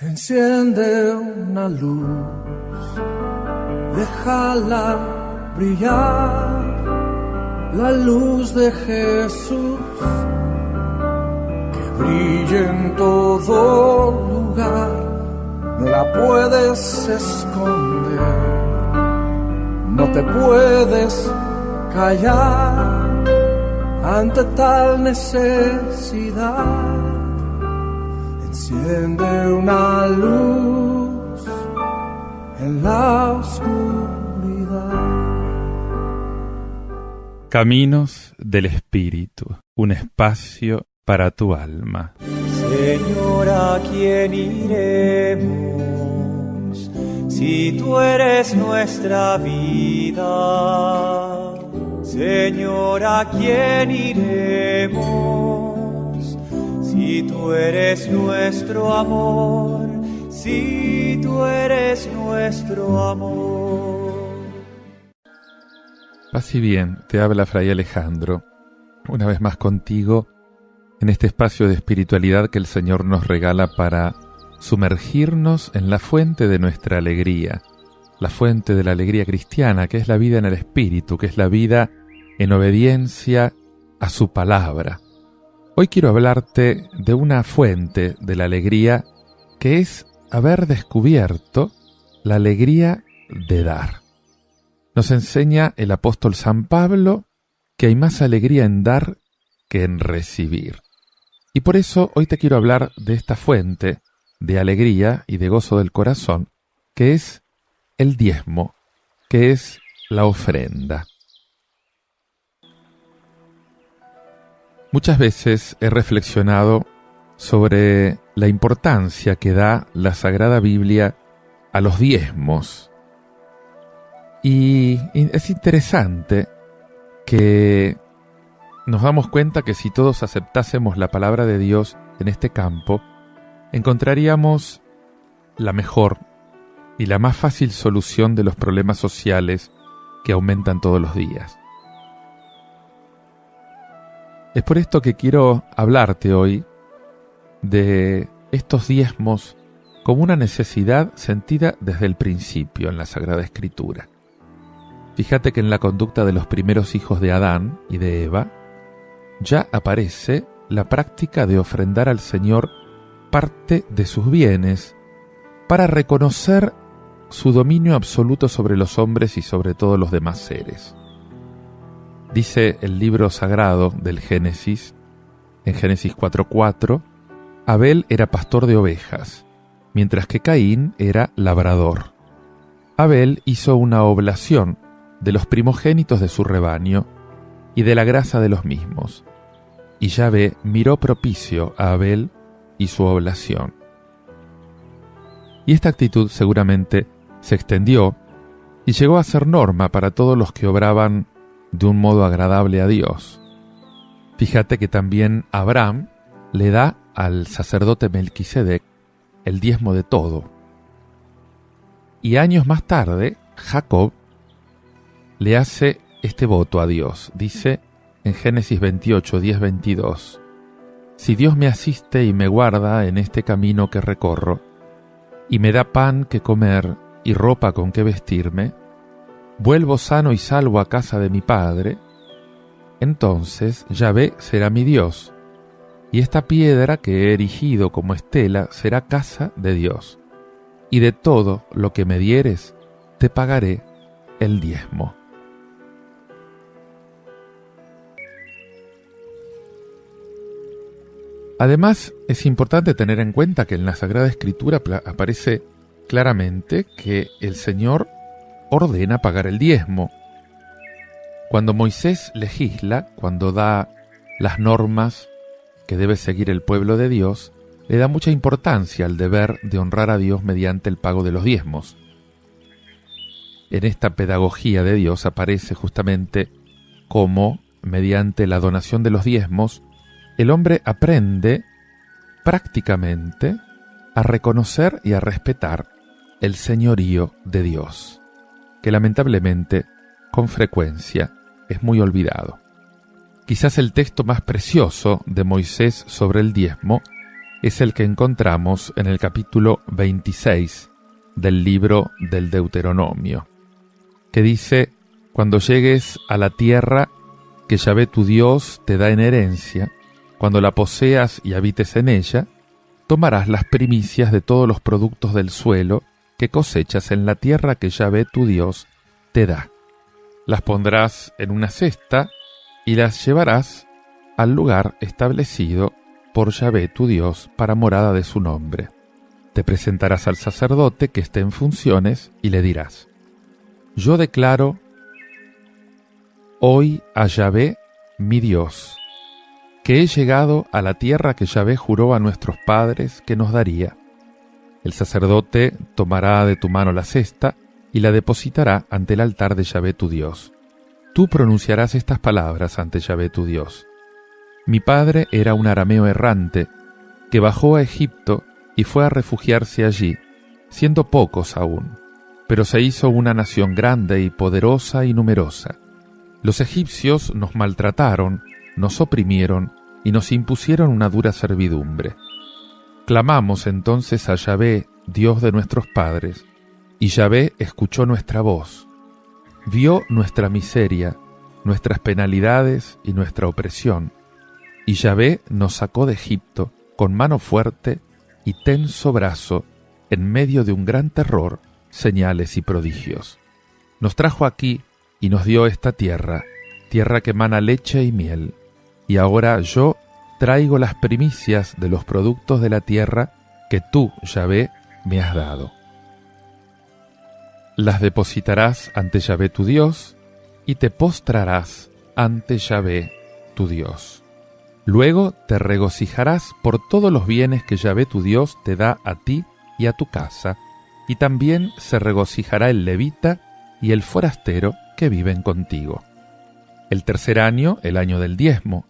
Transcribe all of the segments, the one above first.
Enciende una luz, déjala brillar, la luz de Jesús, que brille en todo lugar, no la puedes esconder, no te puedes callar ante tal necesidad. Enciende una luz en la oscuridad. Caminos del Espíritu, un espacio para tu alma. Señor, ¿a quién iremos si tú eres nuestra vida? Señor, ¿a quién iremos si tú eres nuestro amor? Si tú eres nuestro amor. Paz y bien, te habla Fray Alejandro, una vez más contigo en este espacio de espiritualidad que el Señor nos regala para sumergirnos en la fuente de nuestra alegría, la fuente de la alegría cristiana, que es la vida en el Espíritu, que es la vida en obediencia a su palabra. Hoy quiero hablarte de una fuente de la alegría que es haber descubierto la alegría de dar. Nos enseña el apóstol San Pablo que hay más alegría en dar que en recibir. Y por eso hoy te quiero hablar de esta fuente de alegría y de gozo del corazón, que es el diezmo, que es la ofrenda. Muchas veces he reflexionado sobre la importancia que da la Sagrada Biblia a los diezmos. Y es interesante que nos damos cuenta que si todos aceptásemos la palabra de Dios en este campo, encontraríamos la mejor y la más fácil solución de los problemas sociales que aumentan todos los días. Es por esto que quiero hablarte hoy de estos diezmos como una necesidad sentida desde el principio en la Sagrada Escritura. Fíjate que en la conducta de los primeros hijos de Adán y de Eva ya aparece la práctica de ofrendar al Señor parte de sus bienes para reconocer su dominio absoluto sobre los hombres y sobre todos los demás seres. Dice el libro sagrado del Génesis, en Génesis 4:4, Abel era pastor de ovejas, mientras que Caín era labrador. Abel hizo una oblación de los primogénitos de su rebaño y de la grasa de los mismos, y Yahvé miró propicio a Abel y su oblación. Y esta actitud seguramente se extendió y llegó a ser norma para todos los que obraban de un modo agradable a Dios. Fíjate que también Abraham le da al sacerdote Melquisedec el diezmo de todo. Y años más tarde, Jacob le hace este voto a Dios. Dice en Génesis 28, 10-22, si Dios me asiste y me guarda en este camino que recorro, y me da pan que comer y ropa con que vestirme, vuelvo sano y salvo a casa de mi padre, entonces Yahvé será mi Dios, y esta piedra que he erigido como estela será casa de Dios, y de todo lo que me dieres te pagaré el diezmo. Además, es importante tener en cuenta que en la Sagrada Escritura aparece claramente que el Señor ordena pagar el diezmo. Cuando Moisés legisla, cuando da las normas que debe seguir el pueblo de Dios, le da mucha importancia al deber de honrar a Dios mediante el pago de los diezmos. En esta pedagogía de Dios aparece justamente cómo, mediante la donación de los diezmos, el hombre aprende prácticamente a reconocer y a respetar el señorío de Dios, que lamentablemente, con frecuencia, es muy olvidado. Quizás el texto más precioso de Moisés sobre el diezmo es el que encontramos en el capítulo 26 del libro del Deuteronomio, que dice: cuando llegues a la tierra que Yahvé tu Dios te da en herencia, cuando la poseas y habites en ella, tomarás las primicias de todos los productos del suelo que cosechas en la tierra que Yahvé tu Dios te da. Las pondrás en una cesta y las llevarás al lugar establecido por Yahvé tu Dios para morada de su nombre. Te presentarás al sacerdote que esté en funciones y le dirás: yo declaro hoy a Yahvé mi Dios, que he llegado a la tierra que Yahvé juró a nuestros padres que nos daría. El sacerdote tomará de tu mano la cesta y la depositará ante el altar de Yahvé tu Dios. Tú pronunciarás estas palabras ante Yahvé tu Dios: mi padre era un arameo errante que bajó a Egipto y fue a refugiarse allí, siendo pocos aún, pero se hizo una nación grande y poderosa y numerosa. Los egipcios nos maltrataron, nos oprimieron y nos impusieron una dura servidumbre. Clamamos entonces a Yahvé, Dios de nuestros padres, y Yahvé escuchó nuestra voz. Vio nuestra miseria, nuestras penalidades y nuestra opresión, y Yahvé nos sacó de Egipto con mano fuerte y tenso brazo, en medio de un gran terror, señales y prodigios. Nos trajo aquí y nos dio esta tierra, tierra que emana leche y miel, y ahora yo traigo las primicias de los productos de la tierra que tú, Yahvé, me has dado. Las depositarás ante Yahvé tu Dios, y te postrarás ante Yahvé tu Dios. Luego te regocijarás por todos los bienes que Yahvé tu Dios te da a ti y a tu casa, y también se regocijará el levita y el forastero que viven contigo. El tercer año, el año del diezmo,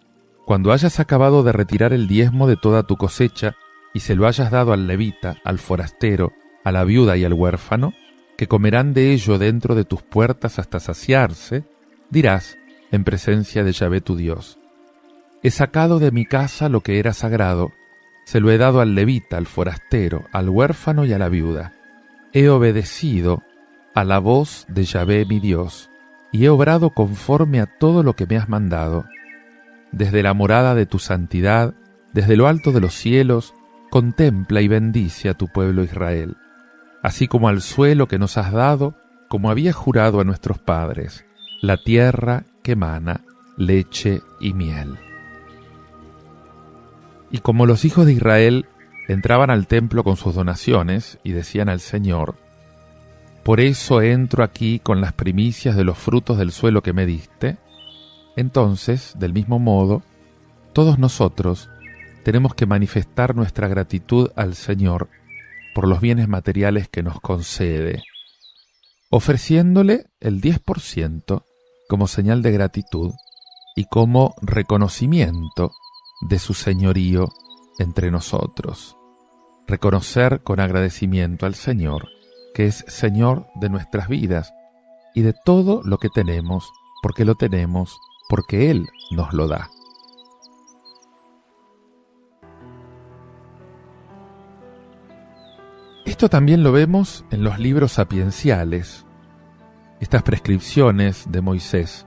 cuando hayas acabado de retirar el diezmo de toda tu cosecha y se lo hayas dado al levita, al forastero, a la viuda y al huérfano, que comerán de ello dentro de tus puertas hasta saciarse, dirás en presencia de Yahvé tu Dios: he sacado de mi casa lo que era sagrado, se lo he dado al levita, al forastero, al huérfano y a la viuda. He obedecido a la voz de Yahvé mi Dios, y he obrado conforme a todo lo que me has mandado. Desde la morada de tu santidad, desde lo alto de los cielos, contempla y bendice a tu pueblo Israel, así como al suelo que nos has dado, como había jurado a nuestros padres, la tierra que emana leche y miel. Y como los hijos de Israel entraban al templo con sus donaciones y decían al Señor: por eso entro aquí con las primicias de los frutos del suelo que me diste, entonces, del mismo modo, todos nosotros tenemos que manifestar nuestra gratitud al Señor por los bienes materiales que nos concede, ofreciéndole el 10% como señal de gratitud y como reconocimiento de su señorío entre nosotros. Reconocer con agradecimiento al Señor que es Señor de nuestras vidas y de todo lo que tenemos, porque lo tenemos porque Él nos lo da. Esto también lo vemos en los libros sapienciales. Estas prescripciones de Moisés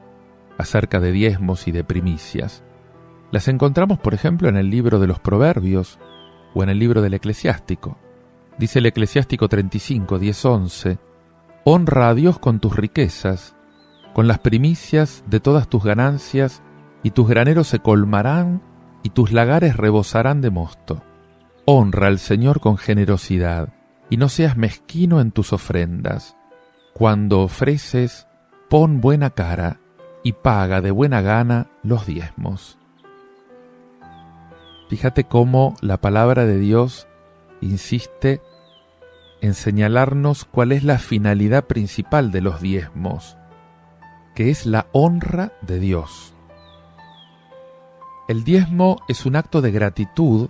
acerca de diezmos y de primicias las encontramos, por ejemplo, en el libro de los Proverbios o en el libro del Eclesiástico. Dice el Eclesiástico 35, 10, 11: honra a Dios con tus riquezas, con las primicias de todas tus ganancias, y tus graneros se colmarán y tus lagares rebosarán de mosto. Honra al Señor con generosidad, y no seas mezquino en tus ofrendas. Cuando ofreces, pon buena cara, y paga de buena gana los diezmos. Fíjate cómo la palabra de Dios insiste en señalarnos cuál es la finalidad principal de los diezmos, que es la honra de Dios. El diezmo es un acto de gratitud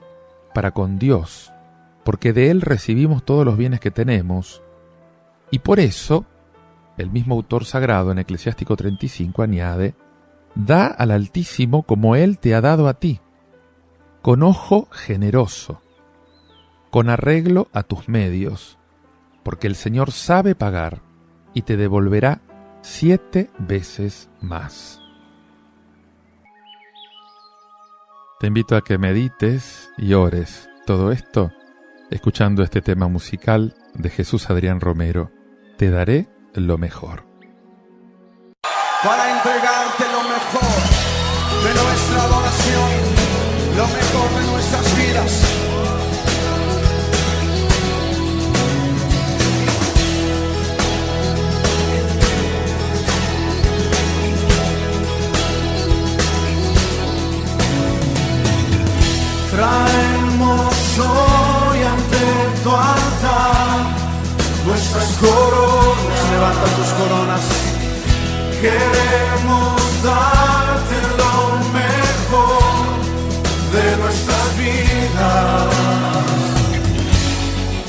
para con Dios, porque de Él recibimos todos los bienes que tenemos, y por eso el mismo autor sagrado en Eclesiástico 35 añade: da al Altísimo como Él te ha dado a ti, con ojo generoso, con arreglo a tus medios, porque el Señor sabe pagar y te devolverá 7 veces más. Te invito a que medites y ores todo esto escuchando este tema musical de Jesús Adrián Romero, Te daré lo mejor. Para entregarte lo mejor de nuestra adoración, lo mejor de nuestras vidas. Traemos hoy ante tu altar nuestras coronas. Levanta tus coronas. Queremos darte lo mejor de nuestras vidas.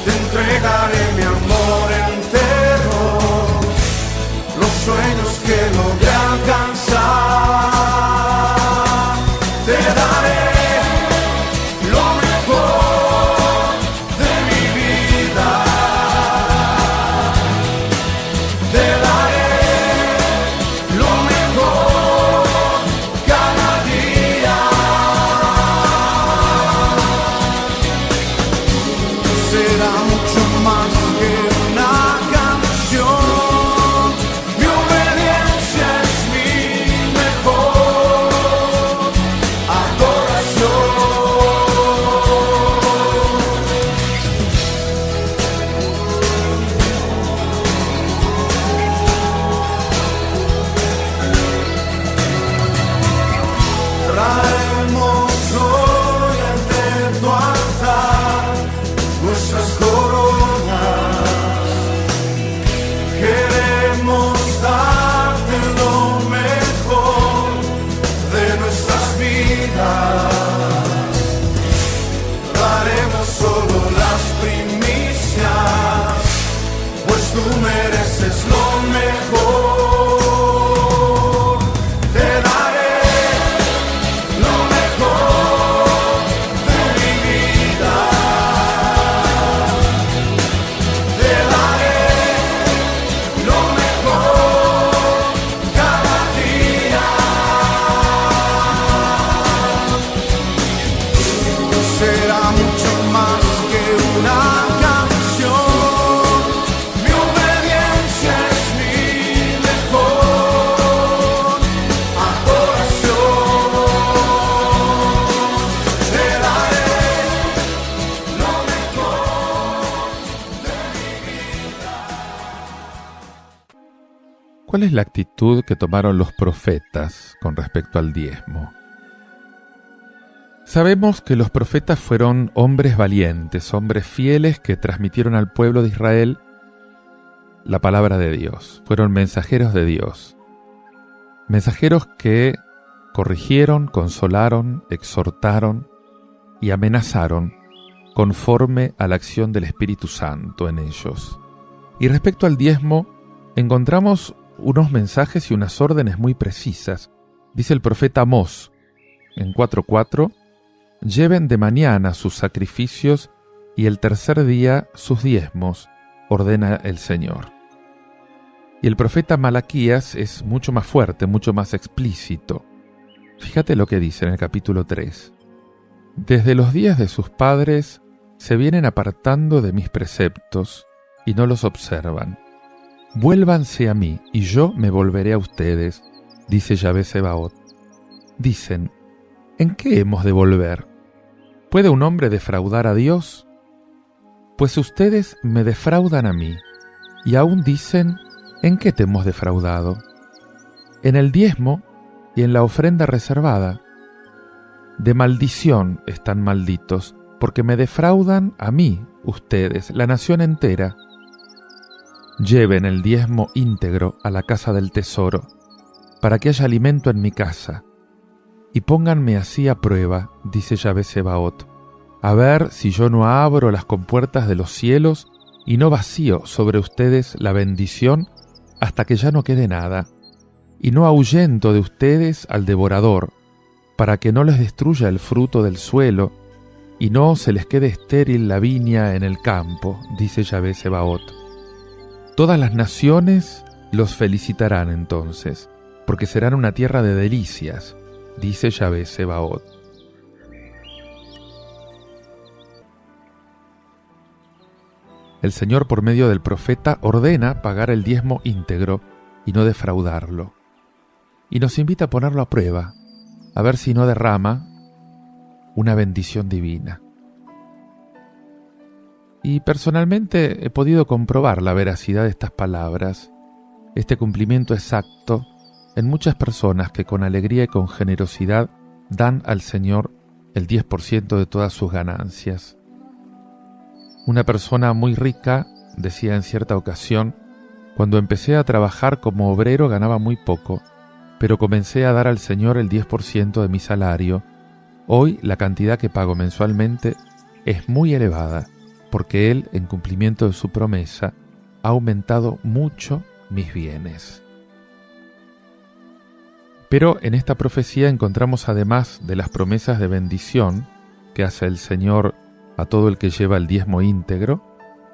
Te entregaré mi amor entero, los sueños que logré alcanzar. Te daré ¿Cuál es la actitud que tomaron los profetas con respecto al diezmo? Sabemos que los profetas fueron hombres valientes, hombres fieles que transmitieron al pueblo de Israel la palabra de Dios. Fueron mensajeros de Dios. Mensajeros que corrigieron, consolaron, exhortaron y amenazaron conforme a la acción del Espíritu Santo en ellos. Y respecto al diezmo, encontramos unos mensajes y unas órdenes muy precisas. Dice el profeta Amós en 4:4: lleven de mañana sus sacrificios y el tercer día sus diezmos, ordena el Señor. Y el profeta Malaquías es mucho más fuerte, mucho más explícito. Fíjate lo que dice en el capítulo 3. Desde los días de sus padres se vienen apartando de mis preceptos y no los observan. Vuélvanse a mí, y yo me volveré a ustedes, dice Yahvé Sebaot. Dicen, ¿en qué hemos de volver? ¿Puede un hombre defraudar a Dios? Pues ustedes me defraudan a mí, y aún dicen, ¿en qué te hemos defraudado? En el diezmo y en la ofrenda reservada. De maldición están malditos, porque me defraudan a mí, ustedes, la nación entera. Lleven el diezmo íntegro a la casa del tesoro, para que haya alimento en mi casa, y pónganme así a prueba, dice Yahvé Sebaot, a ver si yo no abro las compuertas de los cielos y no vacío sobre ustedes la bendición hasta que ya no quede nada, y no ahuyento de ustedes al devorador, para que no les destruya el fruto del suelo, y no se les quede estéril la viña en el campo, dice Yahvé Sebaot. Todas las naciones los felicitarán entonces, porque serán una tierra de delicias, dice Yahvé Sebaot. El Señor, por medio del profeta, ordena pagar el diezmo íntegro y no defraudarlo. Y nos invita a ponerlo a prueba, a ver si no derrama una bendición divina. Y personalmente he podido comprobar la veracidad de estas palabras, este cumplimiento exacto en muchas personas que con alegría y con generosidad dan al Señor el 10% de todas sus ganancias. Una persona muy rica decía en cierta ocasión: cuando empecé a trabajar como obrero ganaba muy poco, pero comencé a dar al Señor el 10% de mi salario. Hoy la cantidad que pago mensualmente es muy elevada, porque Él, en cumplimiento de su promesa, ha aumentado mucho mis bienes. Pero en esta profecía encontramos, además de las promesas de bendición que hace el Señor a todo el que lleva el diezmo íntegro,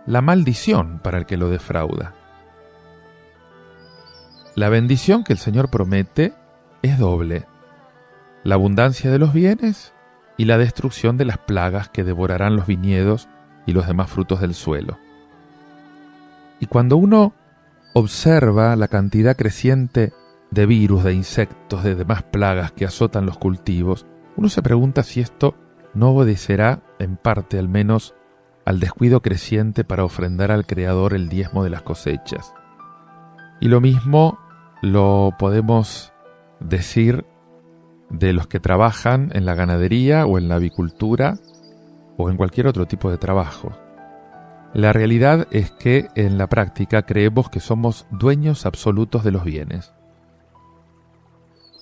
la maldición para el que lo defrauda. La bendición que el Señor promete es doble: la abundancia de los bienes y la destrucción de las plagas que devorarán los viñedos y los demás frutos del suelo. Y cuando uno observa la cantidad creciente de virus, de insectos, de demás plagas que azotan los cultivos, uno se pregunta si esto no obedecerá, en parte al menos, al descuido creciente para ofrendar al Creador el diezmo de las cosechas. Y lo mismo lo podemos decir de los que trabajan en la ganadería o en la avicultura o en cualquier otro tipo de trabajo. La realidad es que en la práctica creemos que somos dueños absolutos de los bienes.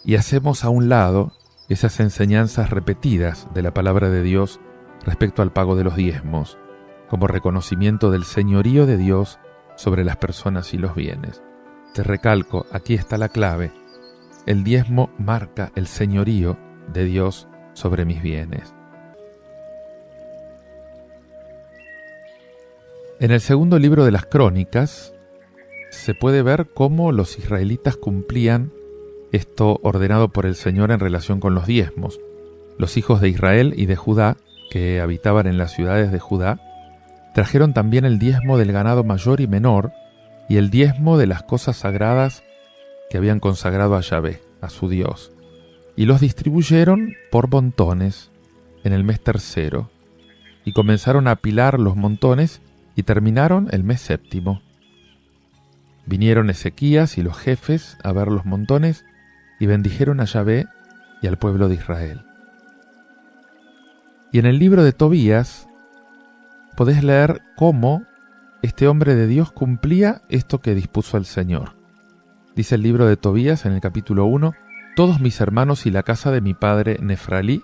Y hacemos a un lado esas enseñanzas repetidas de la palabra de Dios respecto al pago de los diezmos, como reconocimiento del señorío de Dios sobre las personas y los bienes. Te recalco, aquí está la clave: el diezmo marca el señorío de Dios sobre mis bienes. En el segundo libro de las Crónicas se puede ver cómo los israelitas cumplían esto ordenado por el Señor en relación con los diezmos. Los hijos de Israel y de Judá, que habitaban en las ciudades de Judá, trajeron también el diezmo del ganado mayor y menor y el diezmo de las cosas sagradas que habían consagrado a Yahvé, a su Dios, y los distribuyeron por montones en el mes tercero, y comenzaron a apilar los montones y terminaron el mes séptimo. Vinieron Ezequías y los jefes a ver los montones y bendijeron a Yahvé y al pueblo de Israel. Y en el libro de Tobías podés leer cómo este hombre de Dios cumplía esto que dispuso el Señor. Dice el libro de Tobías en el capítulo 1: todos mis hermanos y la casa de mi padre Nefralí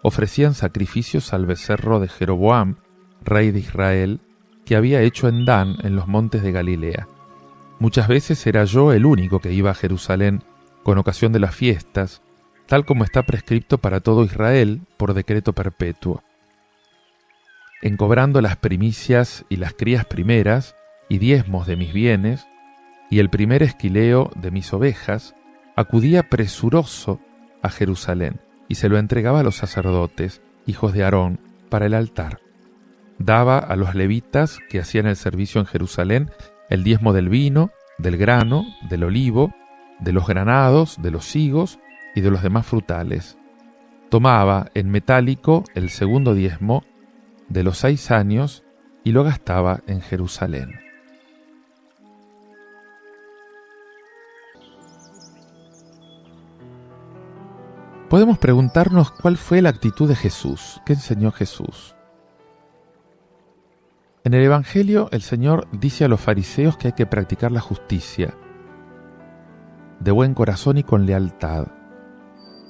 ofrecían sacrificios al becerro de Jeroboam, rey de Israel, que había hecho en Dan, en los montes de Galilea. Muchas veces era yo el único que iba a Jerusalén con ocasión de las fiestas, tal como está prescripto para todo Israel por decreto perpetuo. En cobrando las primicias y las crías primeras y diezmos de mis bienes y el primer esquileo de mis ovejas, acudía presuroso a Jerusalén y se lo entregaba a los sacerdotes, hijos de Aarón, para el altar. Daba a los levitas que hacían el servicio en Jerusalén el diezmo del vino, del grano, del olivo, de los granados, de los higos y de los demás frutales. Tomaba en metálico el segundo diezmo de los 6 años y lo gastaba en Jerusalén. Podemos preguntarnos cuál fue la actitud de Jesús, qué enseñó Jesús. En el Evangelio, el Señor dice a los fariseos que hay que practicar la justicia, de buen corazón y con lealtad,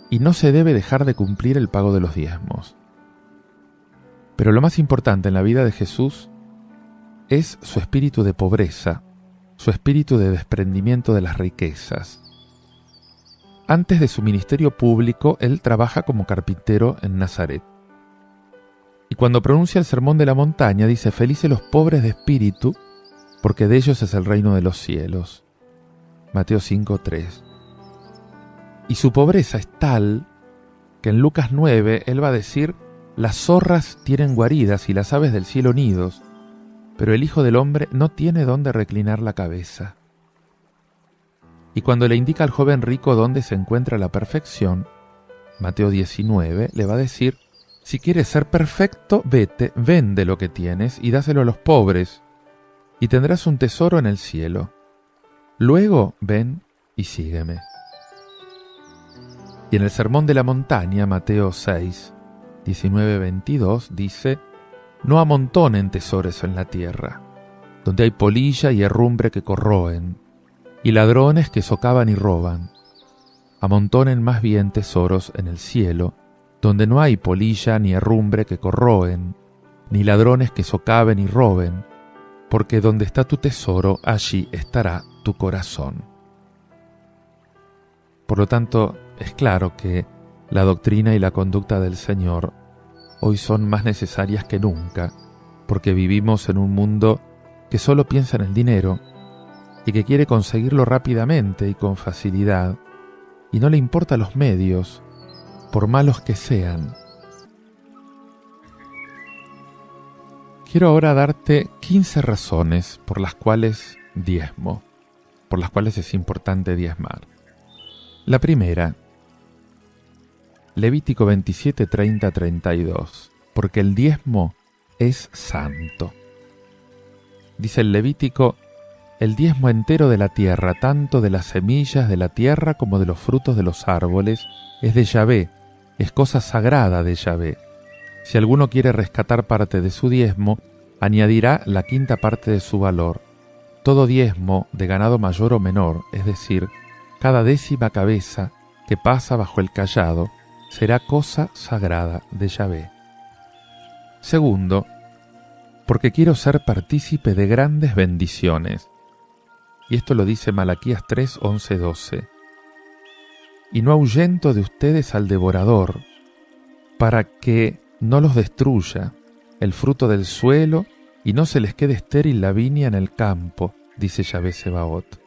y no se debe dejar de cumplir el pago de los diezmos. Pero lo más importante en la vida de Jesús es su espíritu de pobreza, su espíritu de desprendimiento de las riquezas. Antes de su ministerio público, él trabaja como carpintero en Nazaret. Y cuando pronuncia el Sermón de la Montaña, dice: felices los pobres de espíritu, porque de ellos es el reino de los cielos. Mateo 5:3. Y su pobreza es tal que en Lucas 9 él va a decir: las zorras tienen guaridas y las aves del cielo nidos, pero el Hijo del Hombre no tiene dónde reclinar la cabeza. Y cuando le indica al joven rico dónde se encuentra la perfección, Mateo 19 le va a decir: si quieres ser perfecto, vete, vende lo que tienes y dáselo a los pobres, y tendrás un tesoro en el cielo. Luego ven y sígueme. Y en el Sermón de la Montaña, Mateo 6, 19-22, dice: no amontonen tesoros en la tierra, donde hay polilla y herrumbre que corroen, y ladrones que socavan y roban. Amontonen más bien tesoros en el cielo, donde no hay polilla ni herrumbre que corroen, ni ladrones que socaven y roben, porque donde está tu tesoro, allí estará tu corazón. Por lo tanto, es claro que la doctrina y la conducta del Señor hoy son más necesarias que nunca, porque vivimos en un mundo que solo piensa en el dinero y que quiere conseguirlo rápidamente y con facilidad, y no le importa los medios, por malos que sean. Quiero ahora darte 15 razones por las cuales diezmo, por las cuales es importante diezmar. La primera, Levítico 27, 30-32, porque el diezmo es santo. Dice el Levítico: el diezmo entero de la tierra, tanto de las semillas de la tierra como de los frutos de los árboles, es de Yahvé, es cosa sagrada de Yahvé. Si alguno quiere rescatar parte de su diezmo, añadirá la quinta parte de su valor. Todo diezmo de ganado mayor o menor, es decir, cada décima cabeza que pasa bajo el cayado, será cosa sagrada de Yahvé. Segundo, porque quiero ser partícipe de grandes bendiciones. Y esto lo dice Malaquías 3, 11, 12. Y no ahuyento de ustedes al devorador, para que no los destruya el fruto del suelo y no se les quede estéril la viña en el campo, dice Yahvé Sebaot.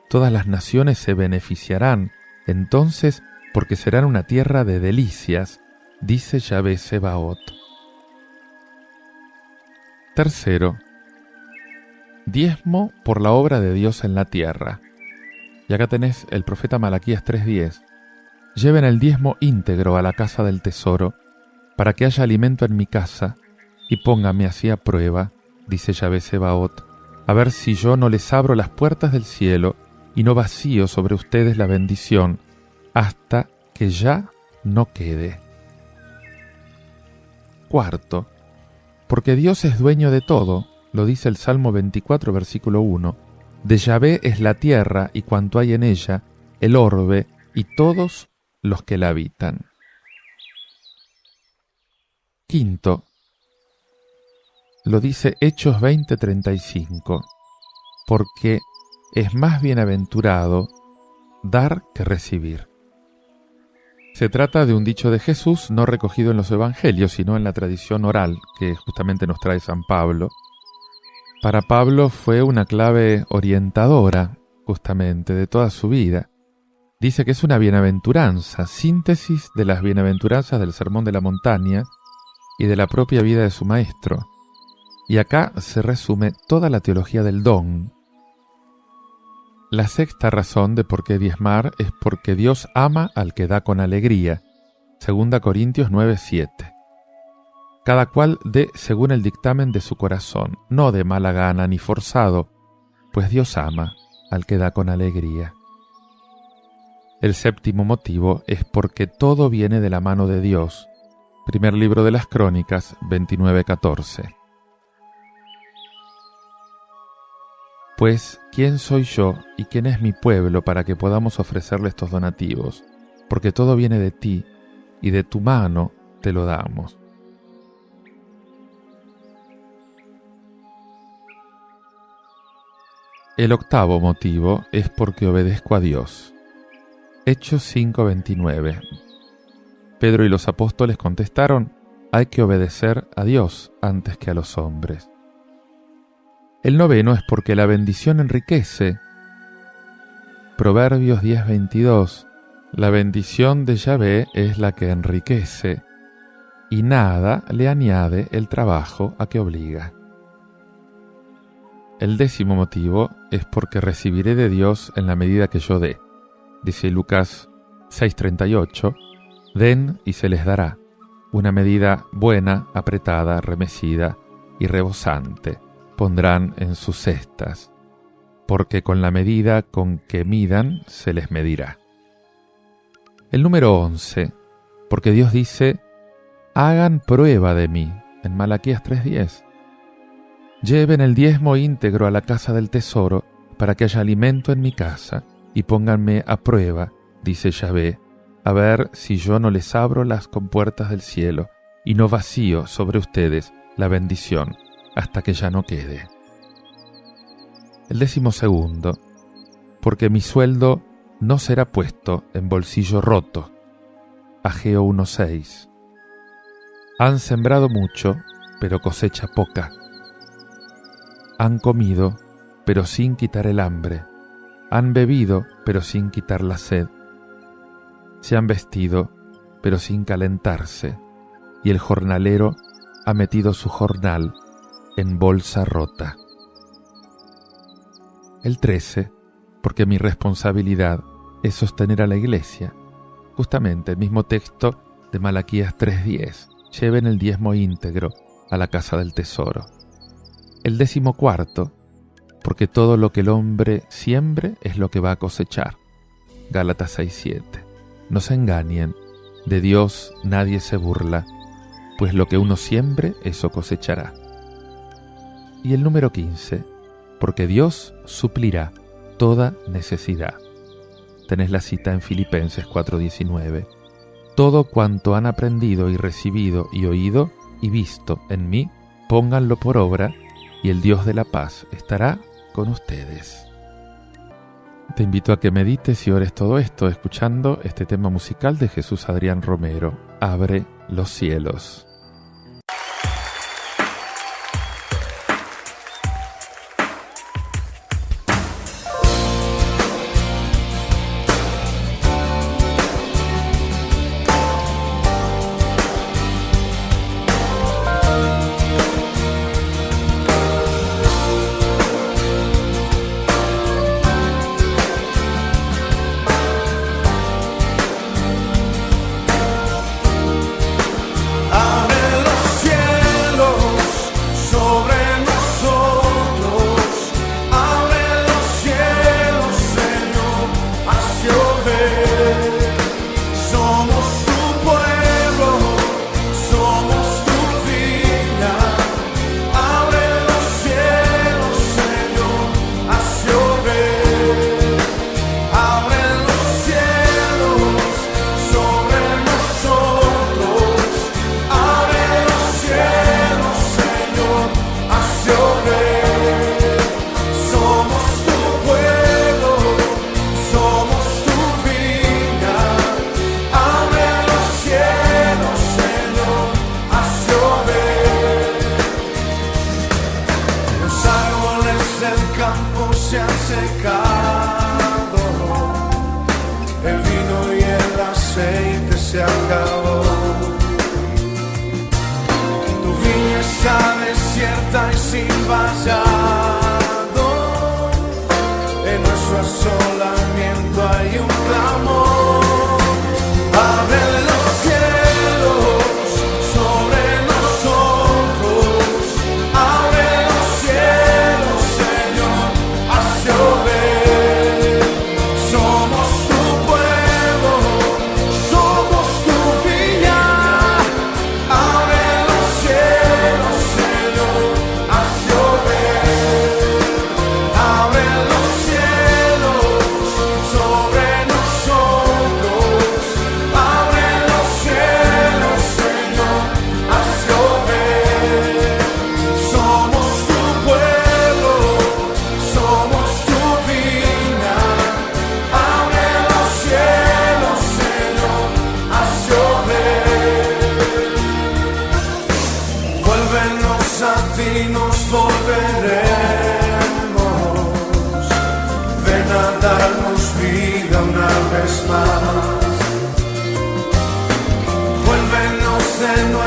Todas las naciones se beneficiarán entonces, porque serán una tierra de delicias, dice Yahvé Sebaot. Tercero, diezmo por la obra de Dios en la tierra. Y acá tenés el profeta Malaquías 3:10. Lleven el diezmo íntegro a la casa del tesoro, para que haya alimento en mi casa, y póngame así a prueba, dice Yahvé Sebaot, a ver si yo no les abro las puertas del cielo y no vacío sobre ustedes la bendición, hasta que ya no quede. Cuarto, porque Dios es dueño de todo, lo dice el Salmo 24, versículo 1, de Yahvé es la tierra y cuanto hay en ella, el orbe y todos los que la habitan. Quinto, lo dice Hechos 20:35, porque es más bienaventurado dar que recibir. Se trata de un dicho de Jesús no recogido en los evangelios, sino en la tradición oral que justamente nos trae San Pablo. Para Pablo fue una clave orientadora, justamente, de toda su vida. Dice que es una bienaventuranza, síntesis de las bienaventuranzas del Sermón de la Montaña y de la propia vida de su maestro. Y acá se resume toda la teología del don. La sexta razón de por qué diezmar es porque Dios ama al que da con alegría. 2 Corintios 9:7. Cada cual dé según el dictamen de su corazón, no de mala gana ni forzado, pues Dios ama al que da con alegría. El séptimo motivo es porque todo viene de la mano de Dios. Primer libro de las Crónicas, 29:14. Pues, ¿quién soy yo y quién es mi pueblo para que podamos ofrecerle estos donativos? Porque todo viene de ti, y de tu mano te lo damos. El octavo motivo es porque obedezco a Dios. Hechos 5:29. Pedro y los apóstoles contestaron: hay que obedecer a Dios antes que a los hombres. El noveno es porque la bendición enriquece. Proverbios 10:22. La bendición de Yahvé es la que enriquece, y nada le añade el trabajo a que obliga. El décimo motivo es porque recibiré de Dios en la medida que yo dé. Dice Lucas 6:38, den y se les dará, una medida buena, apretada, remecida y rebosante, pondrán en sus cestas, porque con la medida con que midan se les medirá. El número 11, porque Dios dice, hagan prueba de mí, en Malaquías 3:10. Lleven el diezmo íntegro a la casa del tesoro, para que haya alimento en mi casa, y pónganme a prueba, dice Yahvé, a ver si yo no les abro las compuertas del cielo, y no vacío sobre ustedes la bendición, hasta que ya no quede. El 12, porque mi sueldo no será puesto en bolsillo roto. Ageo 1:6. Han sembrado mucho, pero cosecha poca. Han comido, pero sin quitar el hambre. Han bebido, pero sin quitar la sed. Se han vestido, pero sin calentarse. Y el jornalero ha metido su jornal en bolsa rota. El 13, porque mi responsabilidad es sostener a la iglesia. Justamente el mismo texto de Malaquías 3:10. Lleven el diezmo íntegro a la casa del tesoro. El 14, porque todo lo que el hombre siembre es lo que va a cosechar. Gálatas 6:7. No se engañen, de Dios nadie se burla, pues lo que uno siembre, eso cosechará. Y el número 15, porque Dios suplirá toda necesidad. Tenés la cita en Filipenses 4:19. Todo cuanto han aprendido y recibido y oído y visto en mí, pónganlo por obra, y el Dios de la paz estará con ustedes. Te invito a que medites y ores todo esto escuchando este tema musical de Jesús Adrián Romero, Abre los cielos. Se han secado, el vino y el aceite se acabó. Tu viña está desierta y sin vallado, en nuestro asolamiento hay un clamor. Abre los cielos sobre nosotros, abre los cielos, Señor, haz llover. Somos tu pueblo, somos tu viña. Abre los cielos, Señor, haz llover.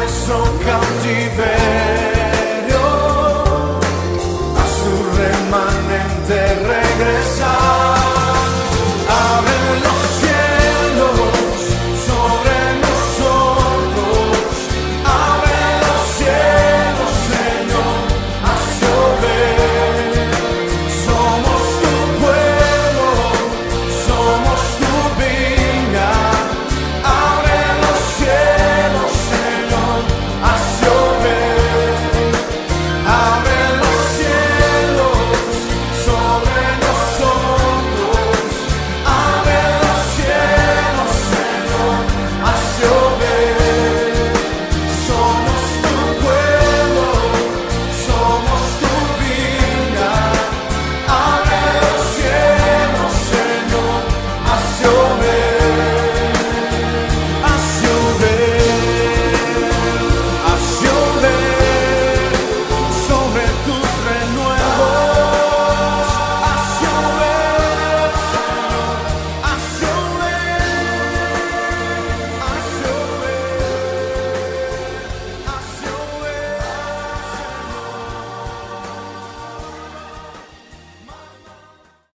nuestro cautiverio, a su remanente regresar.